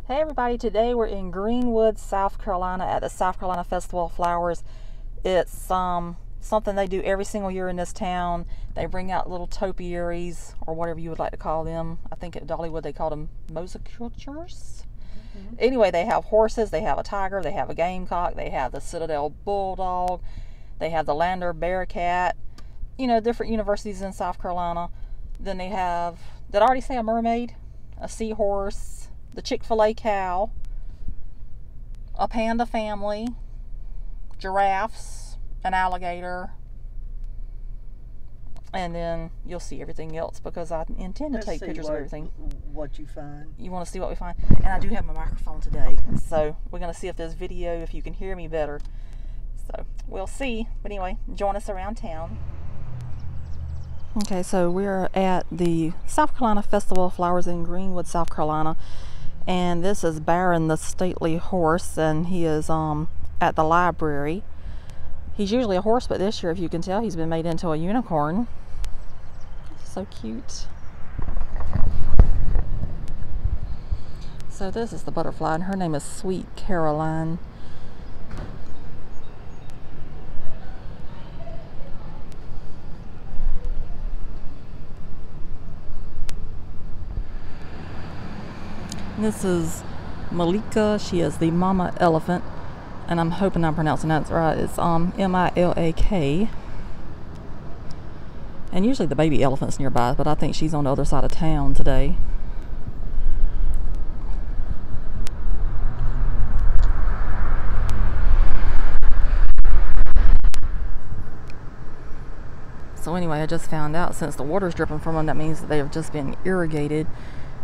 Hey everybody, today we're in Greenwood, South Carolina at the South Carolina Festival of Flowers. It's something they do every single year in this town. They bring out little topiaries, or whatever you would like to call them. I think at Dollywood they call them mosacultures. Anyway, they have horses, they have a tiger, they have a gamecock, they have the Citadel Bulldog, they have the Wrangler Bearcat, different universities in South Carolina. Then they have, did I already say a mermaid? A seahorse, the Chick-Fil-a Cow, a panda family, giraffes, an alligator, and then you'll see everything else because I intend to take pictures of everything. What you find. You want to see what we find? And I do have my microphone today, so we're going to see if this video, if you can hear me better. So we'll see. But anyway, join us around town. Okay, so we're at the South Carolina Festival of Flowers in Greenwood, South Carolina. And this is Baron the stately horse, and he is at the library. He's usually a horse, but this year, if you can tell, he's been made into a unicorn. So cute. So this is the butterfly, and her name is Sweet Caroline. This is Malika. She is the mama elephant, and I'm hoping I'm pronouncing that right. It's M-I-L-A-K. And usually the baby elephant's nearby, but I think she's on the other side of town today. So anyway, I just found out since the water's dripping from them, that means that they have just been irrigated.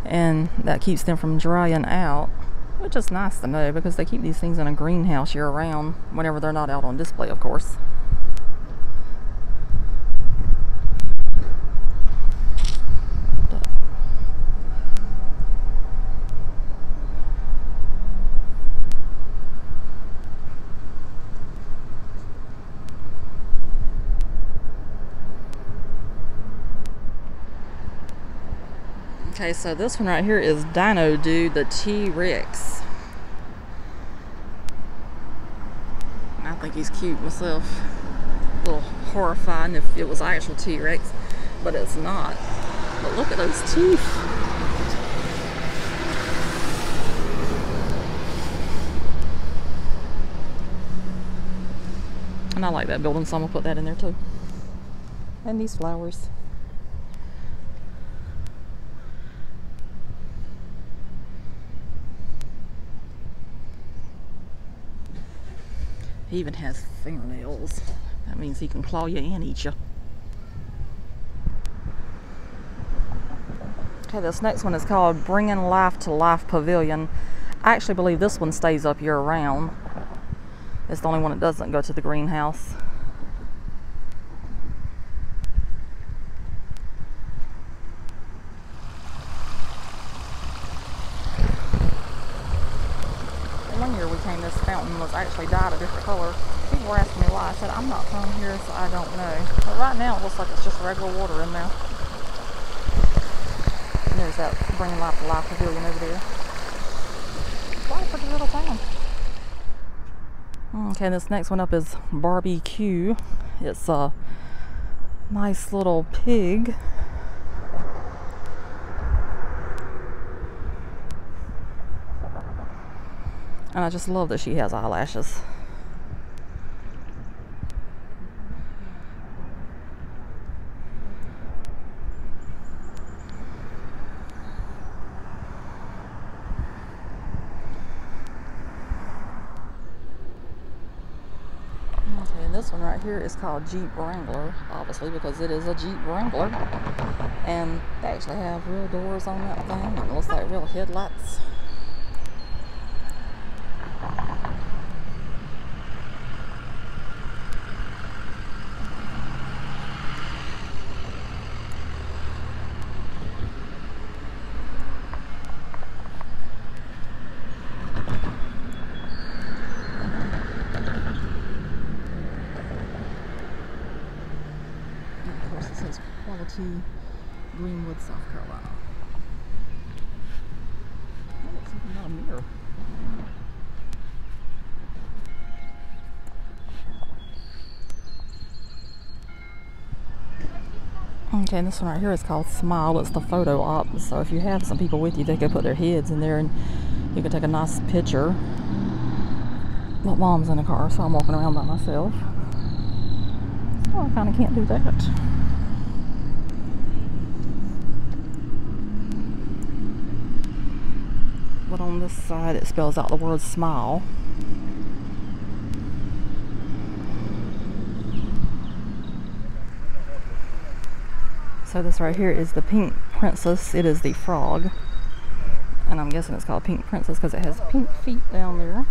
And that keeps them from drying out, which is nice to know because they keep these things in a greenhouse year round whenever they're not out on display, of course. Okay, so this one right here is Dino Dude, the T-Rex. I think he's cute myself. A little horrifying if it was actual T-Rex, but it's not. But look at those teeth. And I like that building, so I'm gonna put that in there too. And these flowers. He even has fingernails. That means he can claw you and eat you. Okay, this next one is called Bringing Life to Life Pavilion. I actually believe this one stays up year round. It's the only one that doesn't go to the greenhouse. One year we came, this fountain was actually dyed a different color. People were asking me why. I said, I'm not from here, so I don't know. But right now it looks like it's just regular water in there. And there's that Bringing Life to Life Pavilion over there. Quite a pretty little town. Okay, this next one up is Barbecue. It's a nice little pig. And I just love that she has eyelashes. Okay, and this one right here is called Jeep Wrangler, obviously because it is a Jeep Wrangler. And they actually have real doors on that thing. It looks like real headlights. Quality Greenwood, South Carolina. Oh, it's not a mirror. Okay, this one right here is called Smile. It's the photo op. So if you have some people with you, they could put their heads in there and you can take a nice picture. My mom's in the car, so I'm walking around by myself. So I kind of can't do that. But on this side, it spells out the word smile. So this right here is the Pink Princess. It is the frog. And I'm guessing it's called Pink Princess because it has pink feet down there.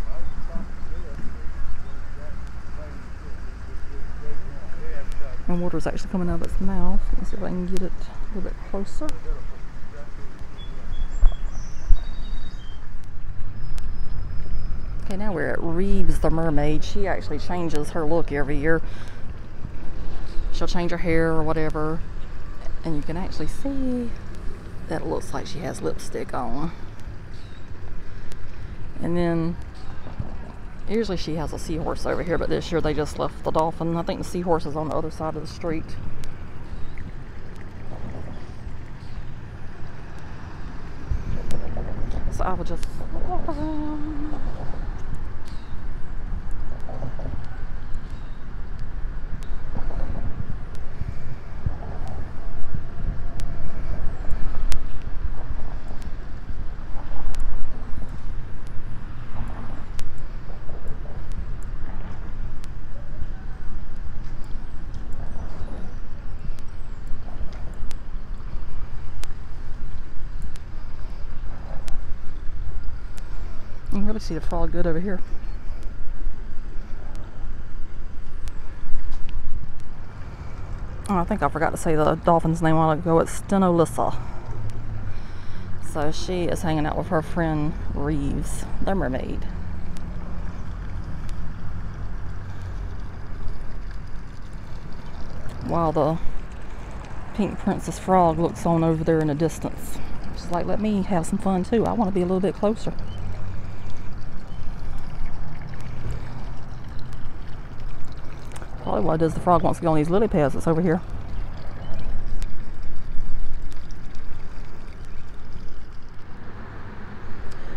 And water's actually coming out of its mouth. Let's see if I can get it a little bit closer. Okay, now we're at Reeves the Mermaid. She actually changes her look every year. She'll change her hair or whatever. And you can actually see that it looks like she has lipstick on. And then usually she has a seahorse over here, but this year they just left the dolphin. I think the seahorse is on the other side of the street. So I will just walk around. You can really see the frog good over here. Oh, I think I forgot to say the dolphin's name a while ago. It's Stanley. So she is hanging out with her friend Reeves the Mermaid. While the Pink Princess frog looks on over there in the distance. She's like, let me have some fun too. I want to be a little bit closer. Probably why does the frog wants to go on these lily pads that's over here.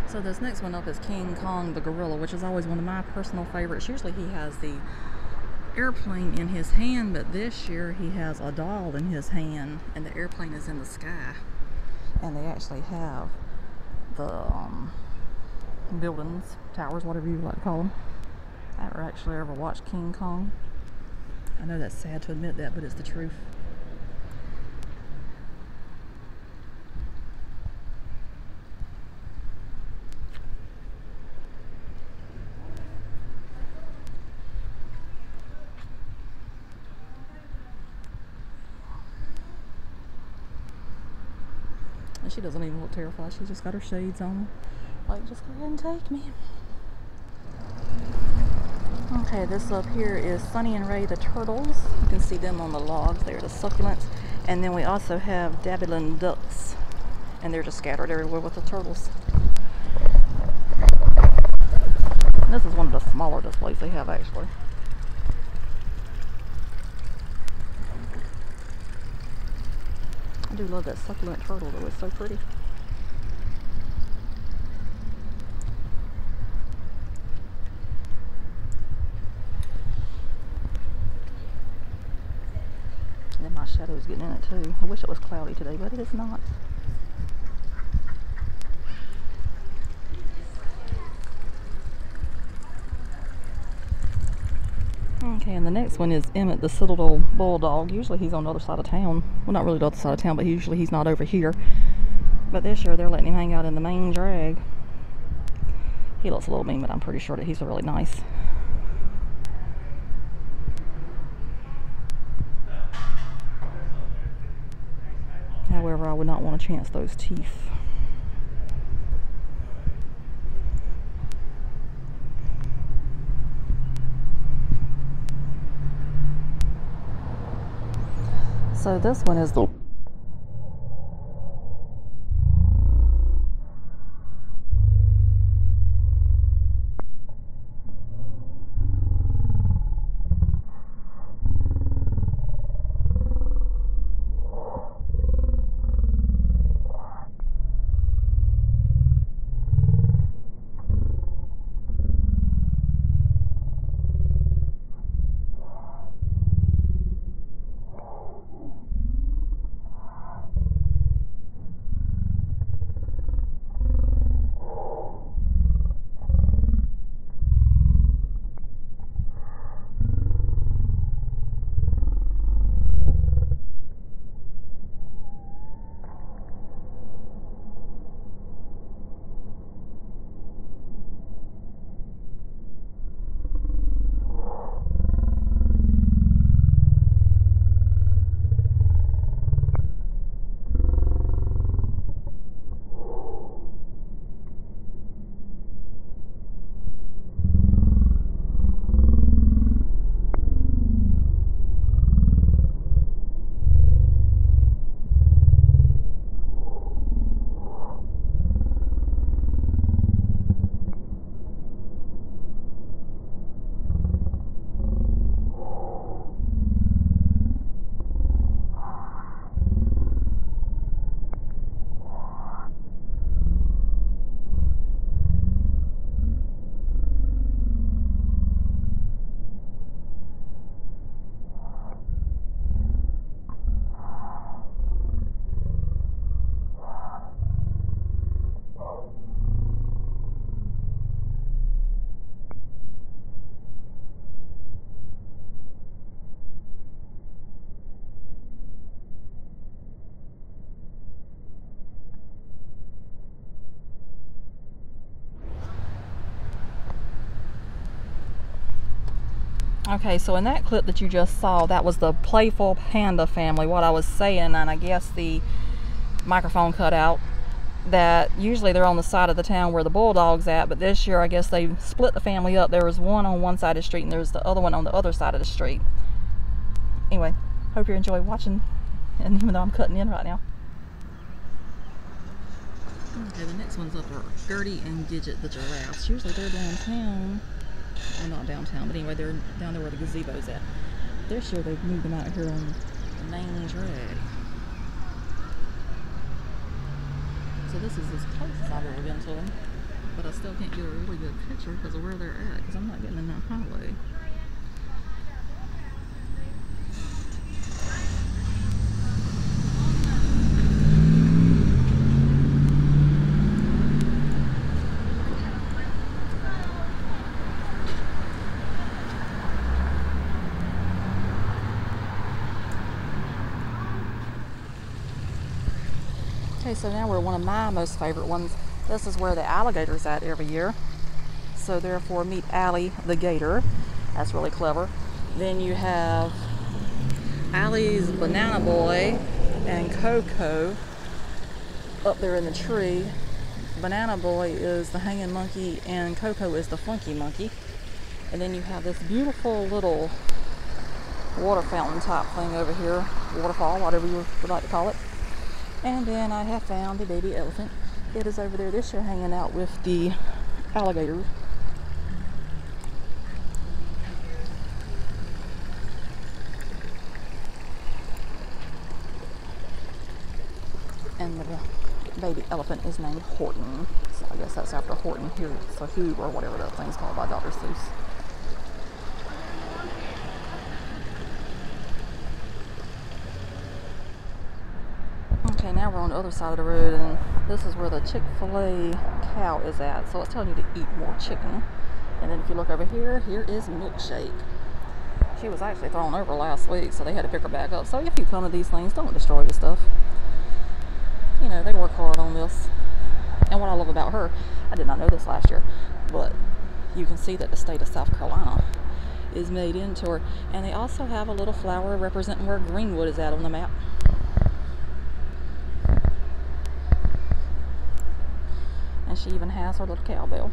So this next one up is King Kong the gorilla, which is always one of my personal favorites. Usually he has the airplane in his hand, but this year he has a doll in his hand and the airplane is in the sky. And they actually have the buildings, towers, whatever you like to call them. I never actually ever watched King Kong. I know that's sad to admit that, but it's the truth. And she doesn't even look terrified. She's just got her shades on. Like, just go ahead and take me. Okay, this up here is Sunny and Ray the turtles. You can see them on the logs. They're the succulents. And then we also have dabbling ducks. And they're just scattered everywhere with the turtles. And this is one of the smaller displays they have actually. I do love that succulent turtle though. It's so pretty. And then my shadow's getting in it too. I wish it was cloudy today, but it is not. Okay, and the next one is Emmett the Citadel Bulldog. Usually he's on the other side of town. Well, not really the other side of town, but usually he's not over here. But this year they're letting him hang out in the main drag. He looks a little mean, but I'm pretty sure that he's really nice. However, I would not want to chance those teeth. So this one is the Okay, so in that clip that you just saw, that was the playful panda family. What I was saying, and I guess the microphone cut out, that usually they're on the side of the town where the Bulldog's at, but this year I guess they split the family up. There was one on one side of the street and there's the other one on the other side of the street. Anyway, hope you enjoy watching, and even though I'm cutting in right now. Okay, the next ones up are Gertie and Gidget the giraffes. Usually they're downtown. Well, not downtown, but anyway, they're down there where the gazebo's at. This year they've moved them out here on the main drag. So this is as close as I've ever been to them, but I still can't get a really good picture because of where they're at, because I'm not getting in that highway. Okay, so now we're one of my most favorite ones. This is where the alligator's at every year. So therefore, meet Allie the gator. That's really clever. Then you have Allie's banana boy and Coco up there in the tree. Banana boy is the hanging monkey and Coco is the funky monkey. And then you have this beautiful little water fountain type thing over here. Waterfall, whatever you would like to call it. And then I have found the baby elephant. It is over there this year hanging out with the alligator. And the baby elephant is named Horton. So I guess that's after Horton here, so who or whatever that thing's called by Dr. Seuss. Okay, now we're on the other side of the road, and this is where the Chick-Fil-a Cow is at. So it's telling you to eat more chicken. And then if you look over here, here is Milkshake. She was actually thrown over last week, so they had to pick her back up. So if you come to these things, don't destroy your stuff. You know, they work hard on this. And what I love about her, I did not know this last year, but you can see that the state of South Carolina is made into her. And they also have a little flower representing where Greenwood is at on the map. And she even has her little cowbell.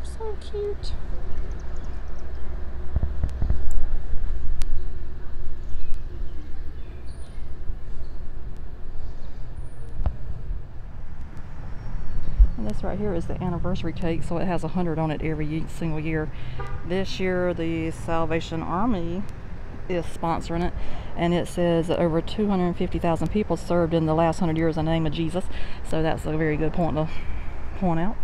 So cute. And this right here is the anniversary cake, so it has 100 on it every single year. This year the Salvation Army is sponsoring it, and it says that over 250,000 people served in the last 100 years in the name of Jesus. So that's a very good point to point out.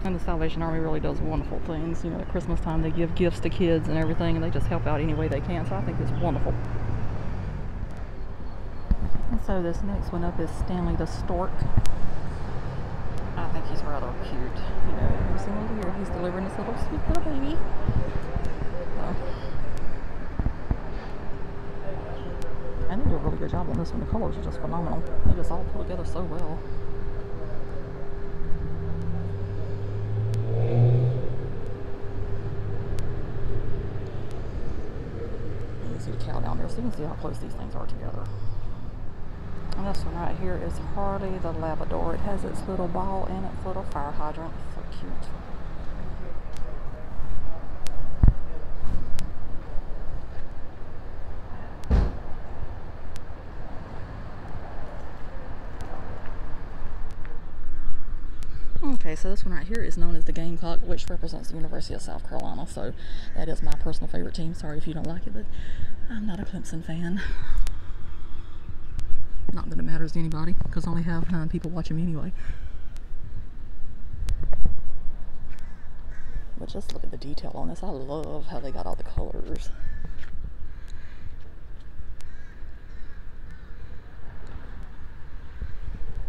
And the Salvation Army really does wonderful things. You know, at Christmas time they give gifts to kids and everything, and they just help out any way they can. So I think it's wonderful. And so this next one up is Stanley the Stork. I think he's rather cute. You know, every single year he's delivering this little sweet little baby. And they do a really good job on this one. The colors are just phenomenal. They just all pull together so well. You can see the cow down there, so you can see how close these things are together. And this one right here is Harley the Labrador. It has its little ball and its little fire hydrant. So cute. Okay, so this one right here is known as the Gamecock, which represents the University of South Carolina. So that is my personal favorite team. Sorry if you don't like it, but I'm not a Clemson fan. Not that it matters to anybody, because I only have 9 people watching me anyway. But just look at the detail on this. I love how they got all the colors.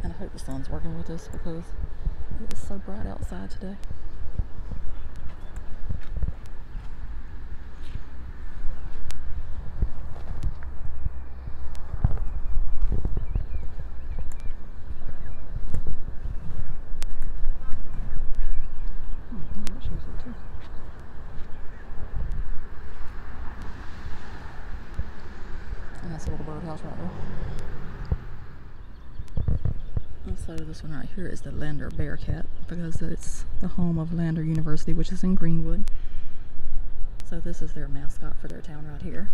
And I hope the sun's working with us, because it is so bright outside today. closer. And that's a little birdhouse right there. And so this one right here is the Lander Bearcat, because it's the home of Lander University, which is in Greenwood. So this is their mascot for their town right here.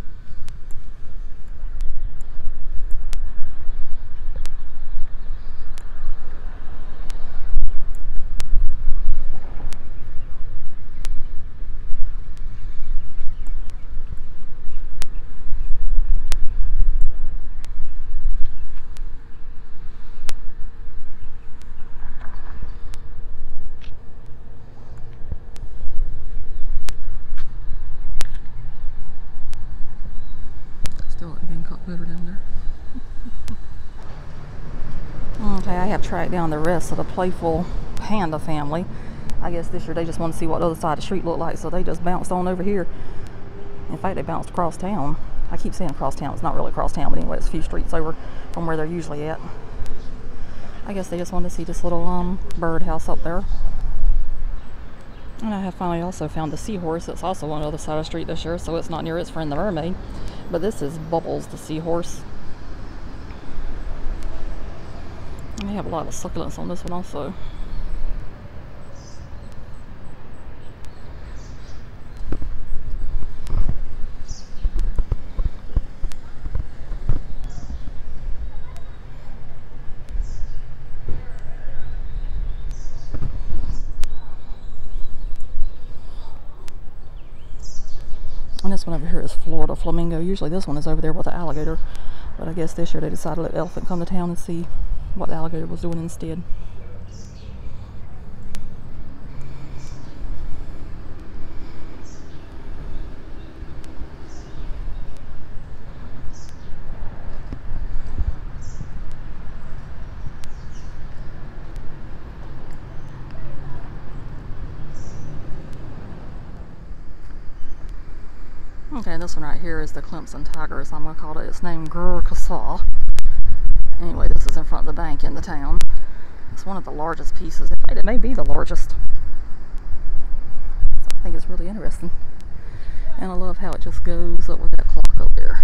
Still at the Gamecock River down there. Okay, I have tracked down the rest of the playful panda family. I guess this year they just want to see what the other side of the street looked like, so they just bounced on over here. In fact, they bounced across town. I keep saying across town. It's not really across town, but anyway, it's a few streets over from where they're usually at. I guess they just wanted to see this little birdhouse up there. And I have finally also found the seahorse. It's also on the other side of the street this year, so it's not near its friend the mermaid. But this is Bubbles the seahorse. And they have a lot of succulents on this one also. And this one over here is Florida Flamingo. Usually this one is over there with the alligator, but I guess this year they decided to let the elephant come to town and see what the alligator was doing instead. Okay, this one right here is the Clemson Tiger, as I'm going to call it. It's named Grrr. Anyway, this is in front of the bank in the town. It's one of the largest pieces. In fact, it may be the largest. So I think it's really interesting. And I love how it just goes up with that clock up there.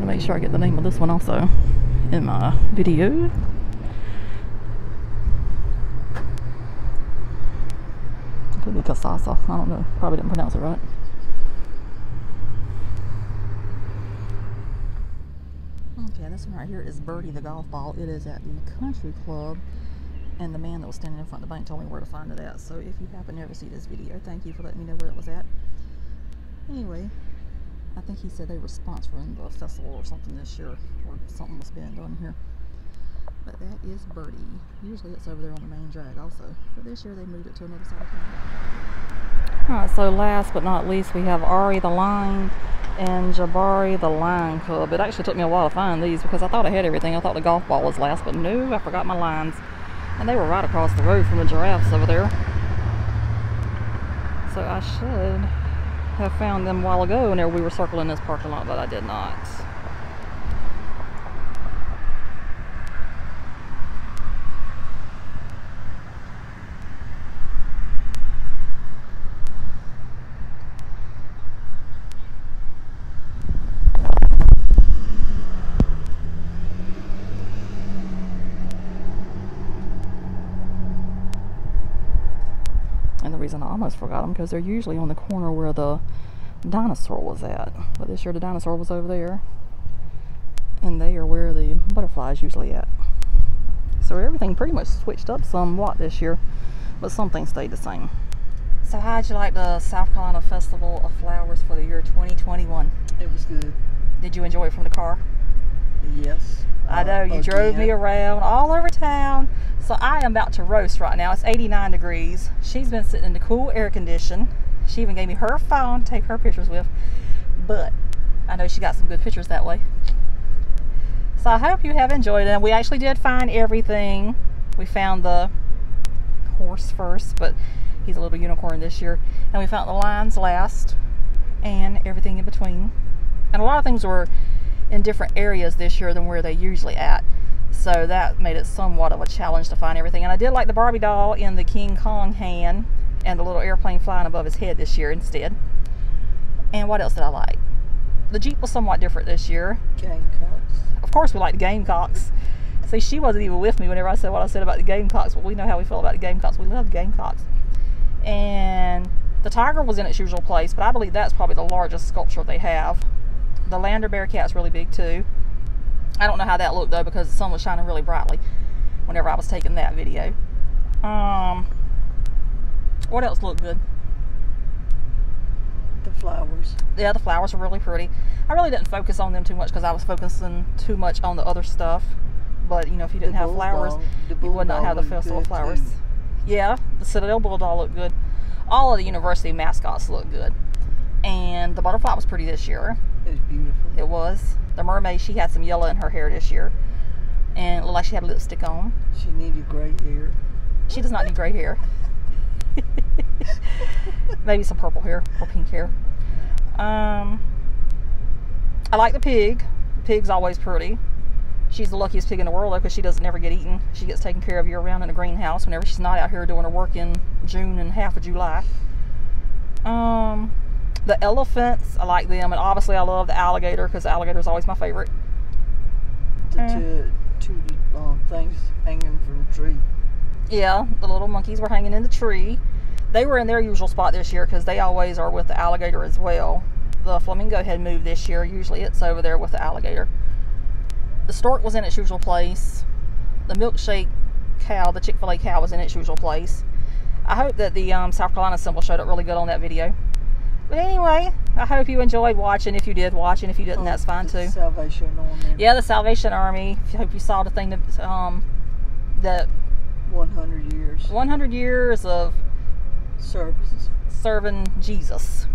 Make sure I get the name of this one also in my video. It could be Casasa. I don't know. Probably didn't pronounce it right. Okay, this one right here is Birdie the golf ball. It is at the country club, and the man that was standing in front of the bank told me where to find it at. So if you happen to ever see this video, thank you for letting me know where it was at. Anyway, I think he said they were sponsoring the festival or something this year, or something was being done here. But that is Birdie. Usually it's over there on the main drag also, but this year they moved it to another side of town. Alright, so last but not least we have Ari the Lion and Jabari the Lion Cub. It actually took me a while to find these because I thought I had everything. I thought the golf ball was last, but no, I forgot my lines. And they were right across the road from the giraffes over there. So I should have found them a while ago, and we were circling this parking lot, but I did not. And the reason I almost forgot them because they're usually on the corner where the dinosaur was at, but this year the dinosaur was over there, and they are where the butterfly is usually at. So everything pretty much switched up somewhat this year, but some things stayed the same. So how'd you like the South Carolina Festival of Flowers for the year 2021? It was good. Did you enjoy it from the car? Yes. I know, you drove me around all over town. So I am about to roast right now. It's 89 degrees. She's been sitting in the cool air condition. She even gave me her phone to take her pictures with. But I know she got some good pictures that way. So I hope you have enjoyed it. We actually did find everything. We found the horse first, but he's a little unicorn this year. And we found the lions last and everything in between. And a lot of things were in different areas this year than where they usually at. So that made it somewhat of a challenge to find everything. And I did like the Barbie doll in the King Kong hand and the little airplane flying above his head this year instead. And what else did I like? The Jeep was somewhat different this year. Gamecocks. Of course we like the Gamecocks. See, she wasn't even with me whenever I said what I said about the Gamecocks, but we know how we feel about the Gamecocks. We love the Gamecocks. And the Tiger was in its usual place, but I believe that's probably the largest sculpture they have. The Lander Bearcat's really big too. I don't know how that looked though because the sun was shining really brightly whenever I was taking that video. What else looked good? The flowers. Yeah, the flowers were really pretty. I really didn't focus on them too much because I was focusing too much on the other stuff. But, you know, if you didn't have flowers, you would not have the festival flowers. Yeah, the Citadel Bulldog looked good. All of the university mascots looked good. And the butterfly was pretty this year. It was beautiful. It was. The mermaid, she had some yellow in her hair this year. And it looked like she had lipstick on. She needed gray hair. She does not need gray hair. Maybe some purple hair or pink hair. I like the pig. The pig's always pretty. She's the luckiest pig in the world though because she doesn't ever get eaten. She gets taken care of year round in a greenhouse whenever she's not out here doing her work in June and half of July. The elephants, I like them, and obviously I love the alligator because the alligator is always my favorite. The two things hanging from the tree. Yeah, the little monkeys were hanging in the tree. They were in their usual spot this year because they always are with the alligator as well. The Flamingo had moved this year. Usually it's over there with the alligator. The stork was in its usual place. The milkshake cow, the Chick-Fil-A cow, was in its usual place. I hope that the South Carolina symbol showed up really good on that video. But anyway, I hope you enjoyed watching. If you did watch, and if you didn't, that's fine too. Salvation Army. Yeah, the Salvation Army. I hope you saw the thing that 100 years. 100 years of services serving Jesus.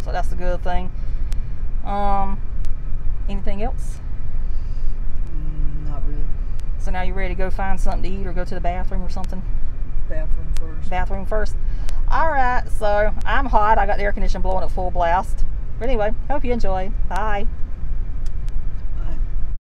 So that's a good thing. Anything else? Not really. So now you ready to go find something to eat or go to the bathroom or something? Bathroom first. Bathroom first. Alright, so I'm hot. I got the air conditioning blowing at full blast. But anyway, hope you enjoy. Bye.